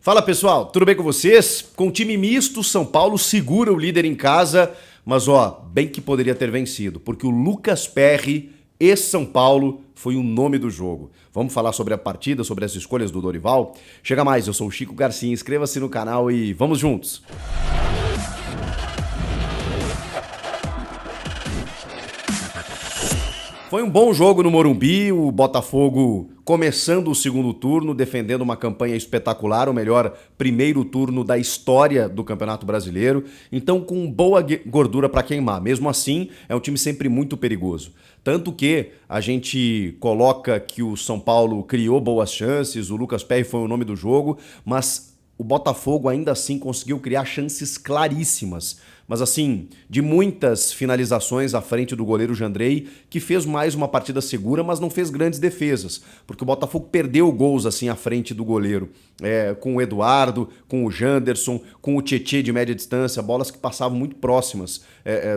Fala pessoal, tudo bem com vocês? Com time misto, São Paulo segura o líder em casa, mas bem que poderia ter vencido, porque o Lucas Perry e São Paulo foi o nome do jogo. Vamos falar sobre a partida, sobre as escolhas do Dorival? Chega mais, eu sou o Chico Garcia, inscreva-se no canal e vamos juntos! Foi um bom jogo no Morumbi, o Botafogo começando o segundo turno, defendendo uma campanha espetacular, o melhor primeiro turno da história do Campeonato Brasileiro, então com boa gordura para queimar. Mesmo assim, é um time sempre muito perigoso. Tanto que a gente coloca que o São Paulo criou boas chances, o Lucas Perry foi o nome do jogo, mas o Botafogo ainda assim conseguiu criar chances claríssimas. Mas assim, de muitas finalizações à frente do goleiro Jandrei, que fez mais uma partida segura, mas não fez grandes defesas. Porque o Botafogo perdeu gols assim à frente do goleiro. Com o Eduardo, com o Janderson, com o Tietê de média distância, bolas que passavam muito próximas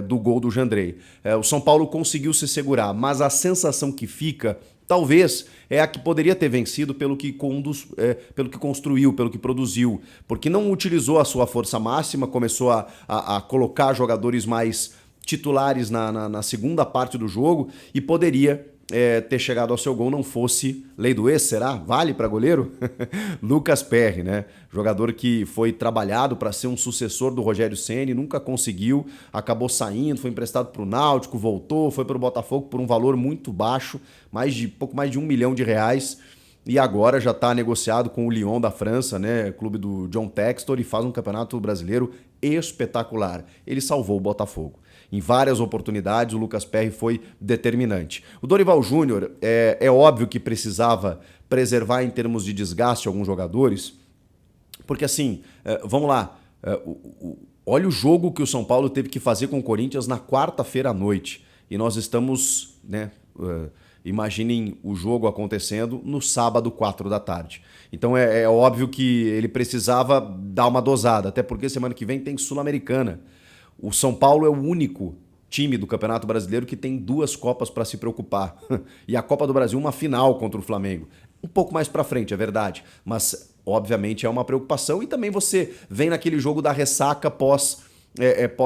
do gol do Jandrei. O São Paulo conseguiu se segurar, mas a sensação que fica... talvez é a que poderia ter vencido pelo que construiu, pelo que produziu, porque não utilizou a sua força máxima, começou a colocar jogadores mais titulares na segunda parte do jogo e poderia ter chegado ao seu gol, não fosse lei do ex, será? Vale para goleiro? Lucas Perry, né? Jogador que foi trabalhado para ser um sucessor do Rogério Ceni, nunca conseguiu, acabou saindo, foi emprestado para o Náutico, voltou, foi para o Botafogo por um valor muito baixo, pouco mais de R$1 milhão, e agora já está negociado com o Lyon da França, né? Clube do John Textor, e faz um campeonato brasileiro espetacular. Ele salvou o Botafogo. Em várias oportunidades, o Lucas Perry foi determinante. O Dorival Júnior, é óbvio que precisava preservar em termos de desgaste alguns jogadores, porque assim, vamos lá, olha o jogo que o São Paulo teve que fazer com o Corinthians na quarta-feira à noite, e nós estamos, né, imaginem o jogo acontecendo no sábado, 4 da tarde. Então é óbvio que ele precisava dar uma dosada, até porque semana que vem tem Sul-Americana. O São Paulo é o único time do Campeonato Brasileiro que tem 2 Copas para se preocupar. E a Copa do Brasil, uma final contra o Flamengo. Um pouco mais para frente, é verdade. Mas, obviamente, é uma preocupação. E também você vem naquele jogo da ressaca pós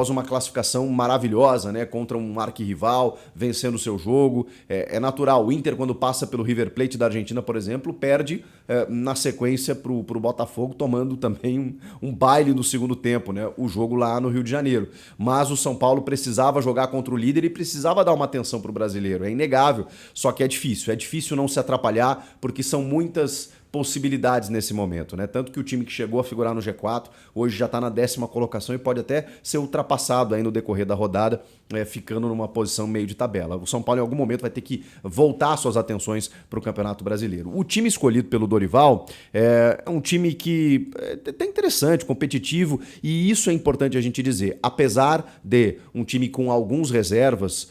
uma classificação maravilhosa, né, contra um arquirrival, vencendo o seu jogo. É natural. O Inter, quando passa pelo River Plate da Argentina, por exemplo, perde na sequência pro Botafogo, tomando também um baile no segundo tempo, né, o jogo lá no Rio de Janeiro. Mas o São Paulo precisava jogar contra o líder e precisava dar uma atenção pro brasileiro. É inegável, só que é difícil não se atrapalhar, porque são muitas possibilidades nesse momento, né? Tanto que o time que chegou a figurar no G4 hoje já está na 10ª colocação e pode até ser ultrapassado aí no decorrer da rodada, ficando numa posição meio de tabela. O São Paulo em algum momento vai ter que voltar suas atenções para o Campeonato Brasileiro. O time escolhido pelo Dorival é um time que é até interessante, competitivo, e isso é importante a gente dizer. Apesar de um time com alguns reservas,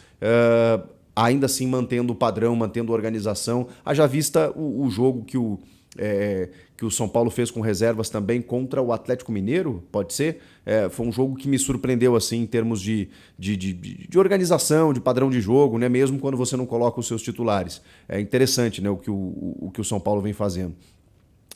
ainda assim mantendo o padrão, mantendo a organização, haja vista o jogo que o São Paulo fez com reservas também contra o Atlético Mineiro, pode ser? Foi um jogo que me surpreendeu assim em termos de organização, de padrão de jogo, né? Mesmo quando você não coloca os seus titulares. É interessante, né, o que o São Paulo vem fazendo.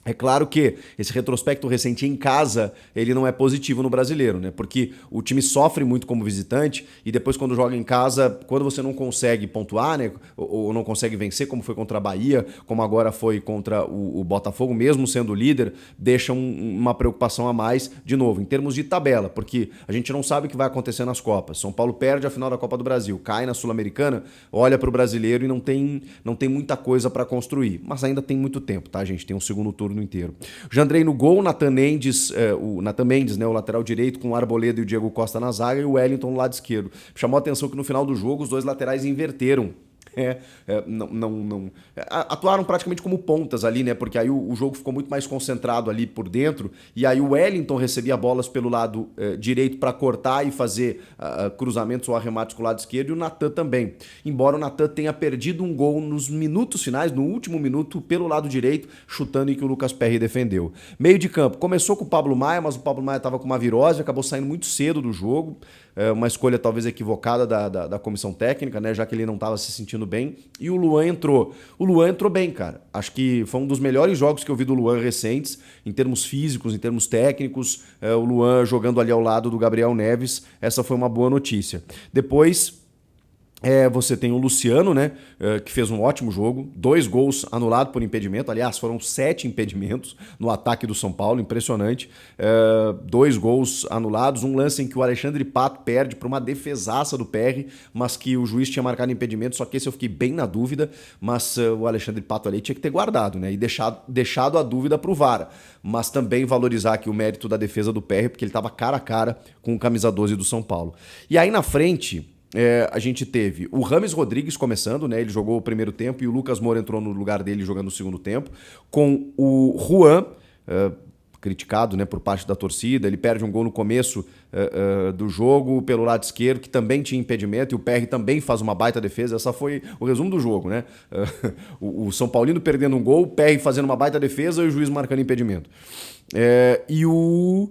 É claro que esse retrospecto recente em casa, ele não é positivo no brasileiro, né? Porque o time sofre muito como visitante e depois quando joga em casa, quando você não consegue pontuar, né? Ou não consegue vencer, como foi contra a Bahia, como agora foi contra o Botafogo, mesmo sendo líder, deixa uma preocupação a mais, de novo, em termos de tabela, porque a gente não sabe o que vai acontecer nas Copas. São Paulo perde a final da Copa do Brasil, cai na Sul-Americana, olha para o brasileiro e não tem muita coisa para construir. Mas ainda tem muito tempo, tá, gente? Tem um segundo turno inteiro. Jandrei no gol, Nathan Mendes, né, o lateral direito, com o Arboleda e o Diego Costa na zaga, e o Wellington no lado esquerdo. Chamou a atenção que no final do jogo os dois laterais inverteram. Atuaram praticamente como pontas ali, né? Porque aí o jogo ficou muito mais concentrado ali por dentro, e aí o Wellington recebia bolas pelo lado direito para cortar e fazer cruzamentos ou arremates com o lado esquerdo, e o Nathan também. Embora o Nathan tenha perdido um gol nos minutos finais, no último minuto, pelo lado direito, chutando em que o Lucas Perry defendeu. Meio de campo, começou com o Pablo Maia, mas o Pablo Maia estava com uma virose, acabou saindo muito cedo do jogo. Uma escolha talvez equivocada da comissão técnica, né? Já que ele não estava se sentindo defendendo bem, e o Luan entrou. O Luan entrou bem, cara. Acho que foi um dos melhores jogos que eu vi do Luan recentes, em termos físicos, em termos técnicos. O Luan jogando ali ao lado do Gabriel Neves, essa foi uma boa notícia. Depois... você tem o Luciano, né, que fez um ótimo jogo, 2 gols anulados por impedimento, aliás, foram 7 impedimentos no ataque do São Paulo, impressionante, 2 gols anulados, um lance em que o Alexandre Pato perde para uma defesaça do PR, mas que o juiz tinha marcado impedimento, só que esse eu fiquei bem na dúvida, mas o Alexandre Pato ali tinha que ter guardado, né, e deixado a dúvida para o VAR, mas também valorizar aqui o mérito da defesa do PR, porque ele estava cara a cara com o camisa 12 do São Paulo. E aí na frente... a gente teve o Rames Rodrigues começando, né? Ele jogou o primeiro tempo e o Lucas Moura entrou no lugar dele jogando o segundo tempo, com o Juan, criticado, né, por parte da torcida. Ele perde um gol no começo do jogo pelo lado esquerdo, que também tinha impedimento, e o PR também faz uma baita defesa. Essa foi o resumo do jogo, né? O São Paulino perdendo um gol, o PR fazendo uma baita defesa e o juiz marcando impedimento. E o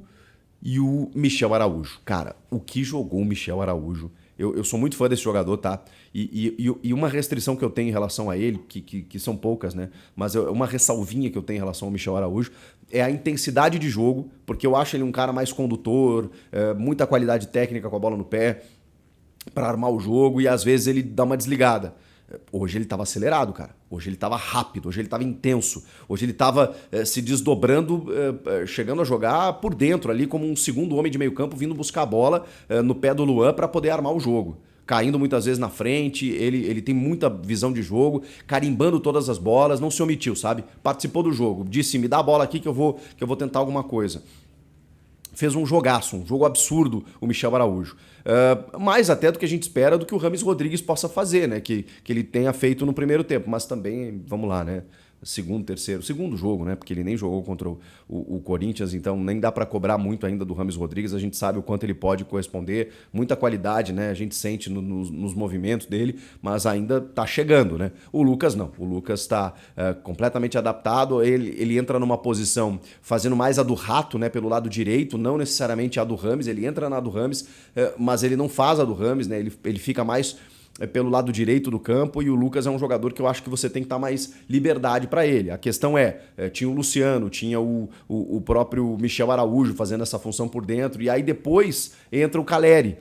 Michel Araújo. Cara, o que jogou o Michel Araújo? Eu sou muito fã desse jogador, tá? E uma restrição que eu tenho em relação a ele, que são poucas, né? Mas uma ressalvinha que eu tenho em relação ao Michel Araújo é a intensidade de jogo, porque eu acho ele um cara mais condutor, muita qualidade técnica com a bola no pé, para armar o jogo, e às vezes ele dá uma desligada. Hoje ele estava acelerado, cara. Hoje ele estava rápido, hoje ele estava intenso. Hoje ele estava se desdobrando, chegando a jogar por dentro ali, como um segundo homem de meio campo, vindo buscar a bola no pé do Luan para poder armar o jogo. Caindo muitas vezes na frente, ele tem muita visão de jogo, carimbando todas as bolas, não se omitiu, sabe? Participou do jogo, disse, me dá a bola aqui que eu vou tentar alguma coisa. Fez um jogaço, um jogo absurdo o Michel Araújo. Mais até do que a gente espera do que o Rames Rodrigues possa fazer, né? Que ele tenha feito no primeiro tempo. Mas também, vamos lá, né? Segundo jogo, né? Porque ele nem jogou contra o Corinthians, então nem dá para cobrar muito ainda do Rames Rodrigues. A gente sabe o quanto ele pode corresponder, muita qualidade, né? A gente sente nos movimentos dele, mas ainda tá chegando, né? O Lucas não, o Lucas está completamente adaptado. Ele entra numa posição fazendo mais a do Rato, né? Pelo lado direito, não necessariamente a do Rames. Ele entra na do Rames, mas ele não faz a do Rames, né? Ele fica mais pelo lado direito do campo, e o Lucas é um jogador que eu acho que você tem que dar mais liberdade para ele. A questão tinha o Luciano, tinha o próprio Michel Araújo fazendo essa função por dentro, e aí depois entra o Caleri,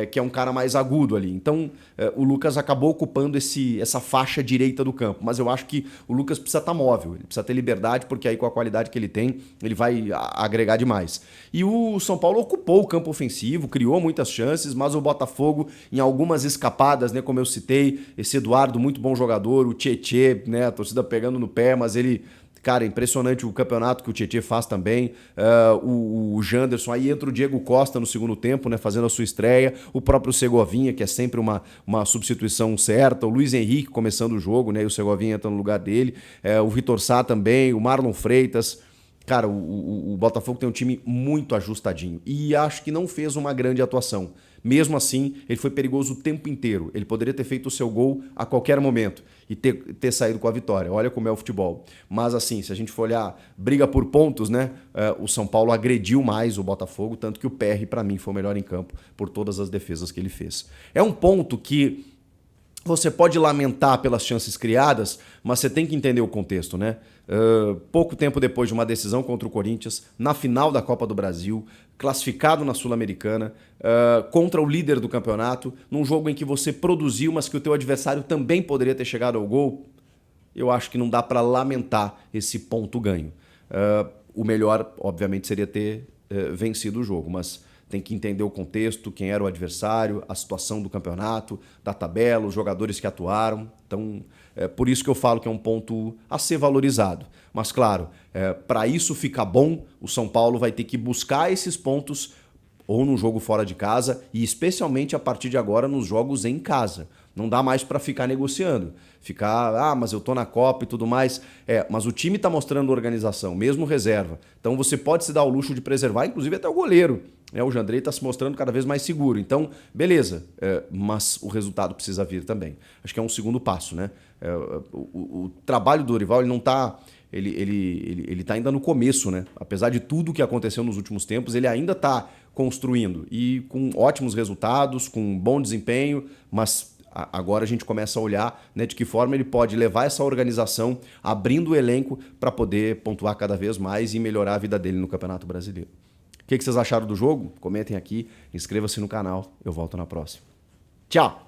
que é um cara mais agudo ali. Então, o Lucas acabou ocupando essa faixa direita do campo. Mas eu acho que o Lucas precisa estar móvel, ele precisa ter liberdade, porque aí com a qualidade que ele tem, ele vai agregar demais. E o São Paulo ocupou o campo ofensivo, criou muitas chances, mas o Botafogo, em algumas escapadas, né, como eu citei, esse Eduardo, muito bom jogador, o Tietê, né, a torcida pegando no pé, mas ele... Cara, impressionante o campeonato que o Tietê faz também. O Janderson, aí entra o Diego Costa no segundo tempo, né, fazendo a sua estreia. O próprio Segovinha, que é sempre uma substituição certa. O Luiz Henrique começando o jogo, né, e o Segovinha entra no lugar dele. O Vitor Sá também, o Marlon Freitas. Cara, o Botafogo tem um time muito ajustadinho. E acho que não fez uma grande atuação. Mesmo assim, ele foi perigoso o tempo inteiro. Ele poderia ter feito o seu gol a qualquer momento e ter saído com a vitória. Olha como é o futebol. Mas assim, se a gente for olhar briga por pontos, né? O São Paulo agrediu mais o Botafogo, tanto que o PR, para mim, foi o melhor em campo por todas as defesas que ele fez. É um ponto que você pode lamentar pelas chances criadas, mas você tem que entender o contexto, né? Pouco tempo depois de uma decisão contra o Corinthians, na final da Copa do Brasil, classificado na Sul-Americana, contra o líder do campeonato, num jogo em que você produziu, mas que o teu adversário também poderia ter chegado ao gol, eu acho que não dá para lamentar esse ponto ganho. O melhor, obviamente, seria ter vencido o jogo, mas... Tem que entender o contexto, quem era o adversário, a situação do campeonato, da tabela, os jogadores que atuaram. Então, por isso que eu falo que é um ponto a ser valorizado. Mas, claro, para isso ficar bom, o São Paulo vai ter que buscar esses pontos ou no jogo fora de casa e especialmente a partir de agora nos jogos em casa. Não dá mais para ficar negociando. Mas eu tô na Copa e tudo mais. Mas o time tá mostrando organização, mesmo reserva. Então você pode se dar o luxo de preservar, inclusive até o goleiro. O Jandrei tá se mostrando cada vez mais seguro. Então, beleza. Mas o resultado precisa vir também. Acho que é um segundo passo, né? O trabalho do Dorival, ele não tá... Ele tá ainda no começo, né? Apesar de tudo que aconteceu nos últimos tempos, ele ainda tá construindo. E com ótimos resultados, com bom desempenho, mas... Agora a gente começa a olhar, né, de que forma ele pode levar essa organização, abrindo o elenco para poder pontuar cada vez mais e melhorar a vida dele no Campeonato Brasileiro. O que vocês acharam do jogo? Comentem aqui, inscreva-se no canal, eu volto na próxima. Tchau!